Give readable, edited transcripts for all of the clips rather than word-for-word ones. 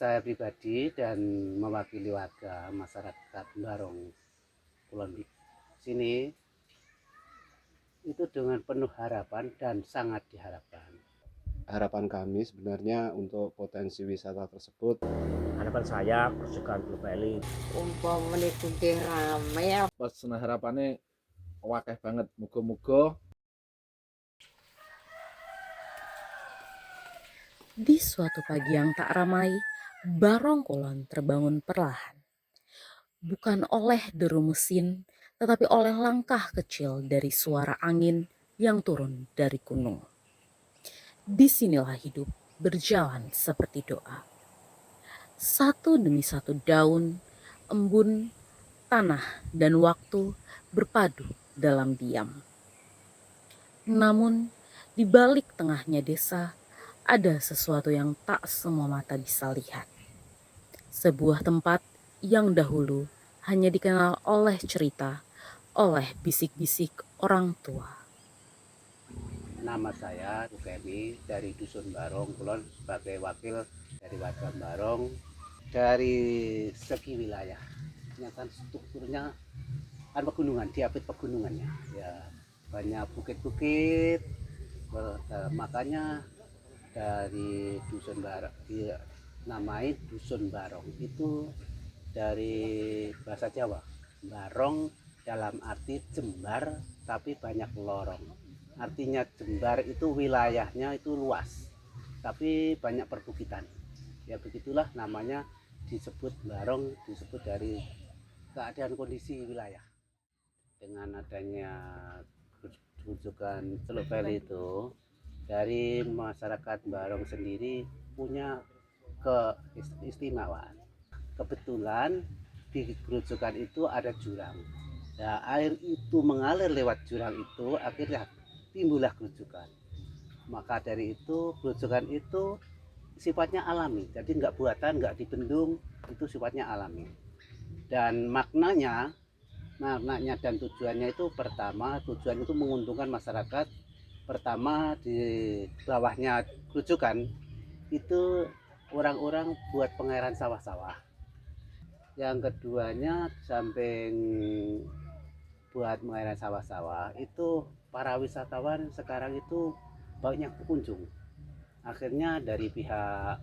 saya pribadi dan mewakili warga masyarakat Barong Kulon sini itu dengan penuh harapan dan sangat diharapkan. Harapan kami sebenarnya untuk potensi wisata tersebut, harapan saya Grojogan Blue Valley umpama niki rame Pesona harapannya wakeh banget, muga-muga Di suatu pagi yang tak ramai, Barong Kulon terbangun perlahan. Bukan oleh deru mesin, tetapi oleh langkah kecil dari suara angin yang turun dari gunung. Disinilah hidup berjalan seperti doa. Satu demi satu daun, embun, tanah, dan waktu berpadu dalam diam. Namun, di balik tengahnya desa, ada sesuatu yang tak semua mata bisa lihat. Sebuah tempat yang dahulu hanya dikenal oleh cerita, oleh bisik-bisik orang tua. Nama saya Rukemi dari Dusun Barong Kulon sebagai wakil dari warga Barong. Dari segi wilayah, kan strukturnya kan pegunungan, diapit pegunungannya. Ya, banyak bukit-bukit, makanya dari Dusun Barong dinamai Dusun Barong itu dari bahasa Jawa. Barong dalam arti jembar tapi banyak lorong. Artinya jembar itu wilayahnya itu luas tapi banyak perbukitan. Ya begitulah namanya disebut Barong, disebut dari keadaan kondisi wilayah. Dengan adanya Grojogan Celuk Valley itu, dari masyarakat Barong sendiri punya keistimewaan. Kebetulan di Grojogan itu ada jurang. Nah, air itu mengalir lewat jurang itu, akhirnya timbullah grojogan. Maka dari itu grojogan itu sifatnya alami, jadi nggak buatan, nggak dibendung, itu sifatnya alami. Dan maknanya dan tujuannya itu pertama, tujuan itu menguntungkan masyarakat. Pertama, di bawahnya grojogan itu orang-orang buat pengairan sawah-sawah. Yang keduanya samping buat pengairan sawah-sawah itu para wisatawan sekarang itu banyak berkunjung. Akhirnya dari pihak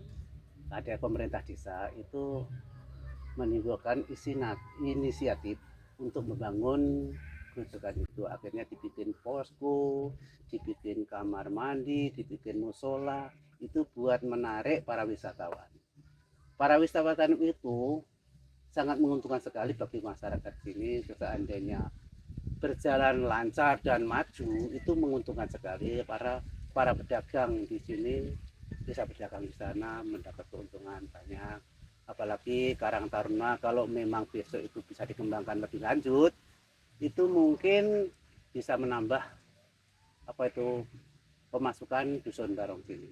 ada pemerintah desa itu menimbulkan inisiatif untuk membangun grojogan itu. Akhirnya dibikin posko, dibikin kamar mandi, dibikin musola, itu buat menarik para wisatawan. Para wisatawan itu sangat menguntungkan sekali bagi masyarakat sini. Seandainya berjalan lancar dan maju, itu menguntungkan sekali. Para pedagang di sini bisa berdagang di sana, mendapat keuntungan banyak. Apalagi Karang Taruna kalau memang besok itu bisa dikembangkan lebih lanjut, itu mungkin bisa menambah pemasukan Dusun Barong sini.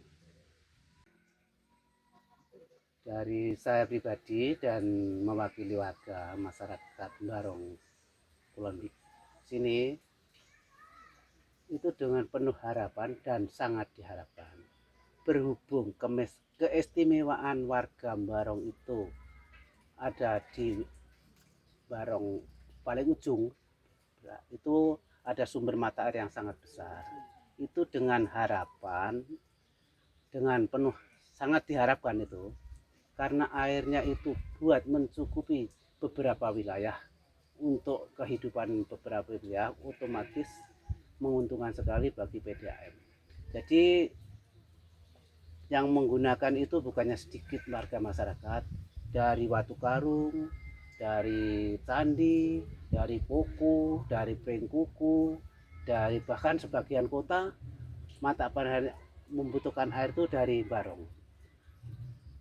Dari saya pribadi dan mewakili warga masyarakat Barong Kulon sini itu dengan penuh harapan dan sangat diharapkan. Berhubung keistimewaan warga Barong itu ada di Barong paling ujung, itu ada sumber mata air yang sangat besar. Itu dengan harapan, dengan penuh sangat diharapkan itu, karena airnya itu buat mencukupi beberapa wilayah, untuk kehidupan beberapa wilayah, otomatis menguntungkan sekali bagi PDAM. Jadi yang menggunakan itu bukannya sedikit warga masyarakat, dari Watu Karung, dari Candi, dari Poko, dari Pringkuku, dari bahkan sebagian kota mata air membutuhkan air itu dari Barong.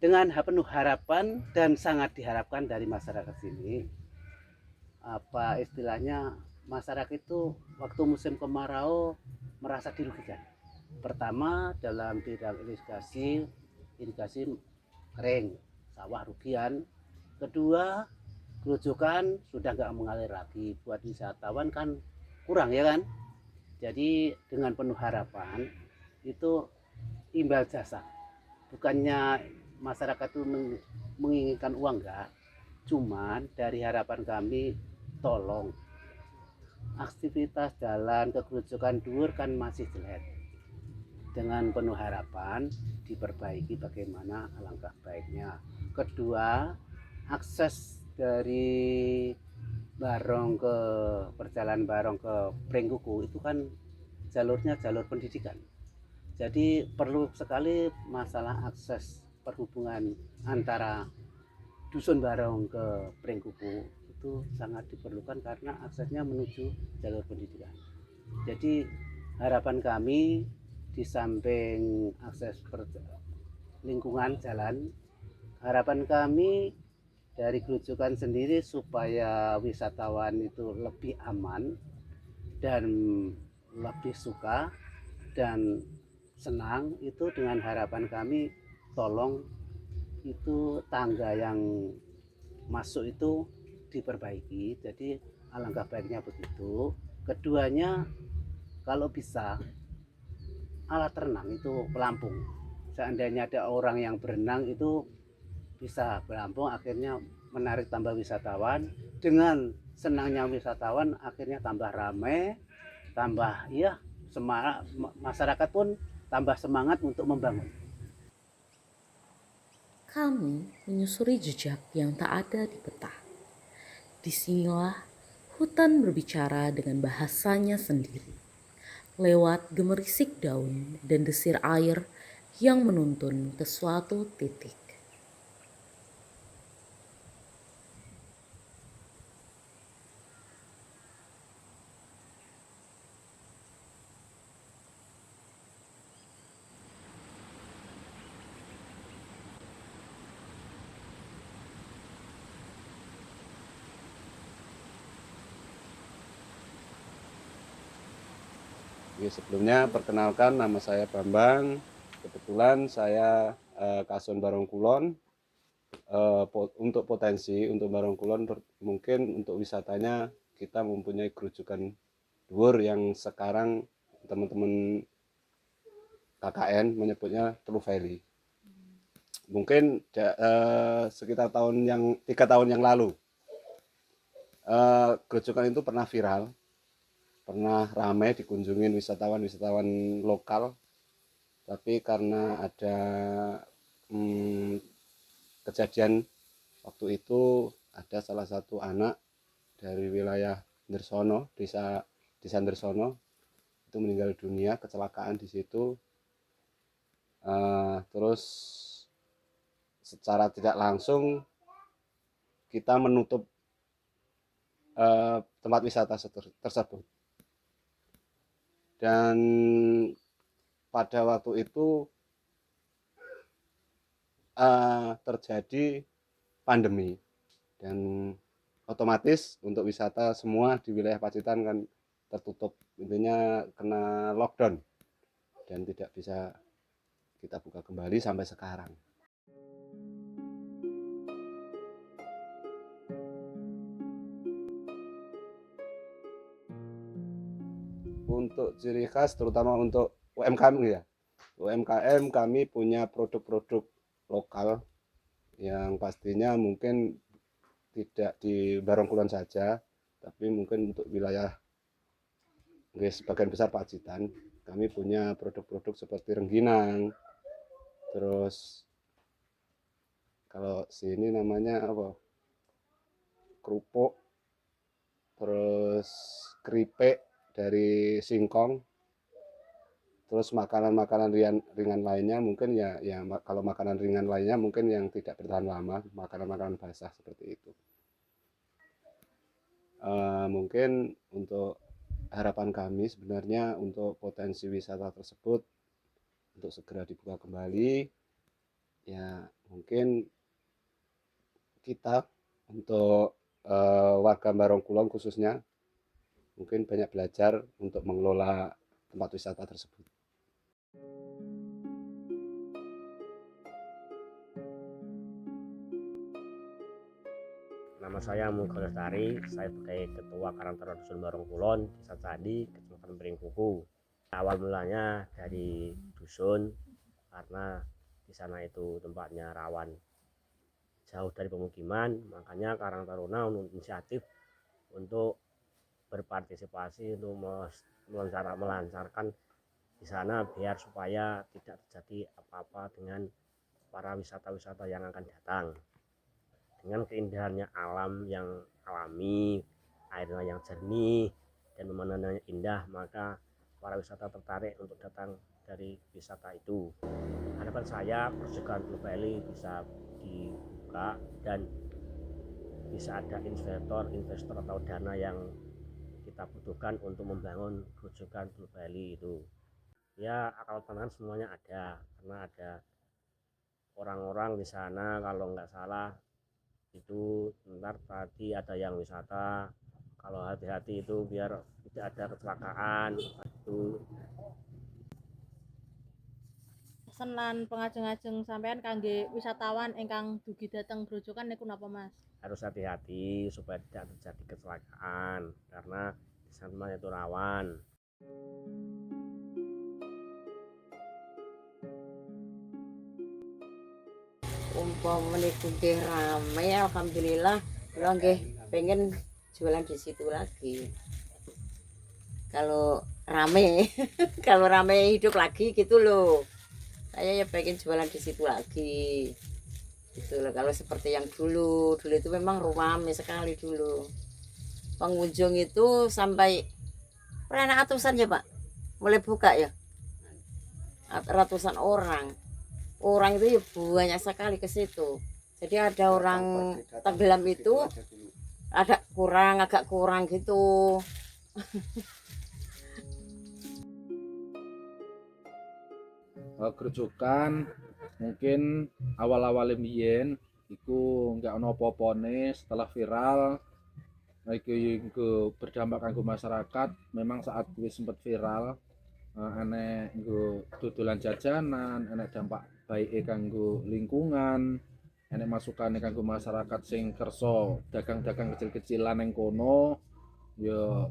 Dengan penuh harapan dan sangat diharapkan dari masyarakat sini, apa istilahnya, masyarakat itu waktu musim kemarau merasa dirugikan. Pertama dalam bidang irigasi kering, sawah rugian. Kedua, grojogan sudah nggak mengalir lagi, buat wisatawan kan kurang ya kan. Jadi dengan penuh harapan itu imbal jasa, bukannya masyarakat itu menginginkan uang enggak, cuman dari harapan kami tolong aktivitas jalan ke Kerucukan Dhuwur kan masih jelek. Dengan penuh harapan diperbaiki bagaimana alangkah baiknya. Kedua, akses dari Barong ke perjalanan Barong ke Pringkuku itu kan jalurnya jalur pendidikan. Jadi perlu sekali masalah akses perhubungan antara dusun Barong ke Pringkuku itu sangat diperlukan karena aksesnya menuju jalur pendidikan. Jadi harapan kami di samping akses lingkungan jalan, harapan kami dari Kerucukan sendiri supaya wisatawan itu lebih aman dan lebih suka dan senang, itu dengan harapan kami tolong itu tangga yang masuk itu diperbaiki. Jadi alangkah baiknya begitu. Keduanya, kalau bisa alat renang itu pelampung. Seandainya ada orang yang berenang itu bisa pelampung, akhirnya menarik tambah wisatawan. Dengan senangnya wisatawan akhirnya tambah ramai, tambah ya semangat, masyarakat pun tambah semangat untuk membangun. Kami menyusuri jejak yang tak ada di peta. Disinilah hutan berbicara dengan bahasanya sendiri, lewat gemerisik daun dan desir air yang menuntun ke suatu titik. Oke, sebelumnya perkenalkan, nama saya Bambang. Kebetulan saya Kason Barong Kulon. Untuk potensi untuk Barong Kulon mungkin untuk wisatanya kita mempunyai Kerucukan Dhuwur yang sekarang teman-teman KKN menyebutnya True Valley. Mungkin sekitar 3 tahun yang lalu Kerucukan itu pernah viral, pernah ramai dikunjungin wisatawan lokal, tapi karena ada kejadian waktu itu, ada salah satu anak dari wilayah Ndersono, desa Ndersono, itu meninggal dunia kecelakaan di situ. Terus secara tidak langsung kita menutup tempat wisata tersebut. Dan pada waktu itu terjadi pandemi, dan otomatis untuk wisata semua di wilayah Pacitan kan tertutup, intinya kena lockdown dan tidak bisa kita buka kembali sampai sekarang. Untuk ciri khas terutama untuk UMKM ya, UMKM kami punya produk-produk lokal yang pastinya mungkin tidak di Barong Kulon saja, tapi mungkin untuk wilayah sebagian besar Pacitan kami punya produk-produk seperti rengginang, terus kalau sini namanya apa, kerupuk, terus keripik dari singkong, terus makanan-makanan ringan lainnya mungkin ya kalau makanan ringan lainnya mungkin yang tidak bertahan lama, makanan-makanan basah seperti itu. Mungkin untuk harapan kami sebenarnya untuk potensi wisata tersebut untuk segera dibuka kembali, ya mungkin kita untuk warga Barong Kulon khususnya mungkin banyak belajar untuk mengelola tempat wisata tersebut. Nama saya Muga Lestari, saya sebagai Ketua Karang Taruna Dusun Barong Kulon, Desa Candi, Kecamatan Pringkuku. Awal mulanya dari dusun karena di sana itu tempatnya rawan jauh dari pemukiman. Makanya Karang Taruna inisiatif untuk berpartisipasi untuk melancarkan di sana biar supaya tidak terjadi apa-apa dengan para wisata-wisata yang akan datang. Dengan keindahannya alam yang alami, airnya yang jernih dan pemandangannya indah, maka para wisata tertarik untuk datang dari wisata itu. Harapan saya Grojogan Blue Valley bisa dibuka dan bisa ada investor atau dana yang kita butuhkan untuk membangun Grojogan Blue Valley itu. Ya, akal tangan semuanya ada, karena ada orang-orang di sana kalau nggak salah itu ntar tadi ada yang wisata, kalau hati-hati itu biar tidak ada kecelakaan itu. Pesen lan pengajeng-ajeng sampean kangge wisatawan ingkang dugi dhateng Grojogan niku napa Mas? Harus hati-hati supaya tidak terjadi kecelakaan karena di sana itu rawan. Umpama niku nggih rame, alhamdulillah kula nggih pengen jualan di situ lagi. Kalau rame kalau rame hidup lagi gitu loh, saya ya pengen jualan di situ lagi gitu loh. Kalau seperti yang dulu itu memang ramai sekali dulu, pengunjung itu sampai pernah ratusan ya Pak, mulai buka ya ratusan orang itu ya banyak sekali ke situ. Jadi ada orang tenggelam itu ada agak kurang gitu. Grojogan mungkin awal-awal mbiyen iku nggak ono apa-apane. Setelah viral iku berdampak kanggo masyarakat. Memang saat wis sempat viral enek nggo dodolan jajanan, enek dampak baike kanggo lingkungan, enek masukane kanggo masyarakat sing kersa dagang-dagang kecil-kecilan ning kono. Ya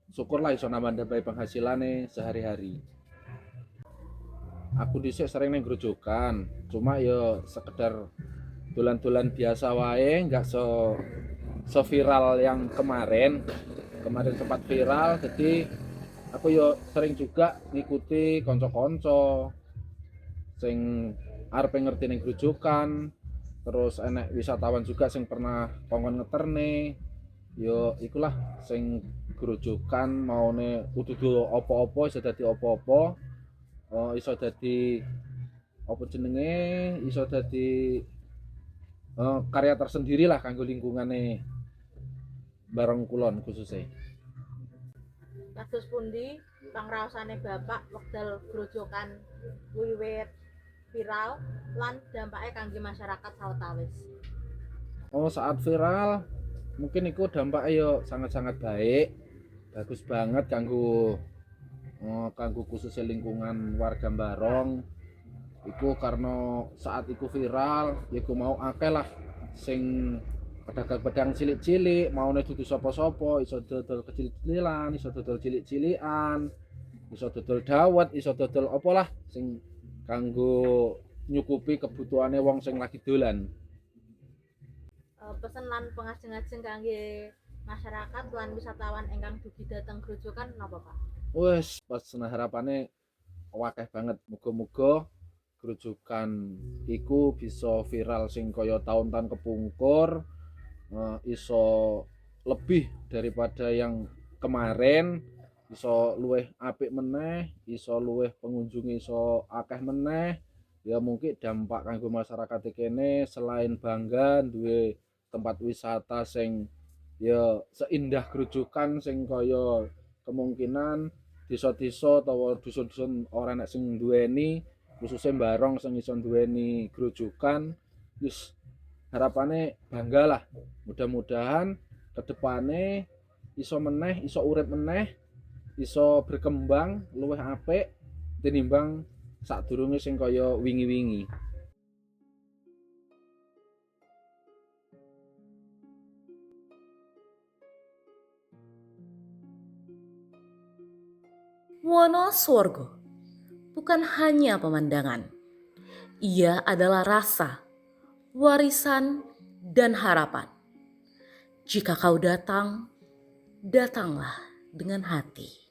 syukurlah iso nambah-nambahi penghasilane sehari-hari. Aku dhisik sering ning Grojogan, cuma ya sekedar dolan-dolan biasa wae, nggak so viral yang kemarin sempat viral. Jadi aku yo sering juga ngikuti konco-konco sing arep ngerti ning Grojogan, terus enek wisatawan juga sing pernah kongkon ngeterne. Yo ikulah sing Grojogan maune kudu apa-apa iso dadi apa-apa. Iso dadi apa jenenge, iso dadi karya tersendiri lah kanggo lingkungane Barong Kulon khususnya. Kados pundi pangraosane Bapak wekdal Grojogan wiwit viral lan dampake kangge masyarakat sawetawis? Saat viral mungkin iku dampaknya yo sangat-sangat baik, bagus banget kanggo khususnya lingkungan warga Barong. Iku karena saat iku viral iku mau akeh lah sing pedagang-pedagang cilik-cilik maune dudu sapa-sapa, iso dodol kecil-kecilan, iso dodol cilik-cilikan, iso dodol dawet, iso dodol apa lah sing kanggo nyukupi kebutuhane wong sing lagi dolan. Pesen lan pengajeng-ajeng kangge masyarakat lan wisatawan ingkang dugi dhateng Grojogan napa Pak? Wes pesen harapane akeh banget, muga-muga Grojogan iku bisa viral sing kaya tahun-tahun kepungkur, iso lebih daripada yang kemarin, iso luwih apik meneh, iso luwih pengunjung iso akeh meneh. Ya mungkin dampak kanggo masyarakat kene selain bangga duwe tempat wisata sing ya seindah Grojogan, sing kaya kemungkinan desa-desa utawa dusun-dusun ora enek sing duweni, khususnya Barong sing iso duweni Grojogan. Wis harapane bangga lah, mudah-mudahan kedepane iso meneh, iso urip meneh, iso berkembang luwih apik tinimbang sadurunge sing kaya wingi-wingi. Wonosobo bukan hanya pemandangan, ia adalah rasa, warisan, dan harapan. Jika kau datang, datanglah dengan hati.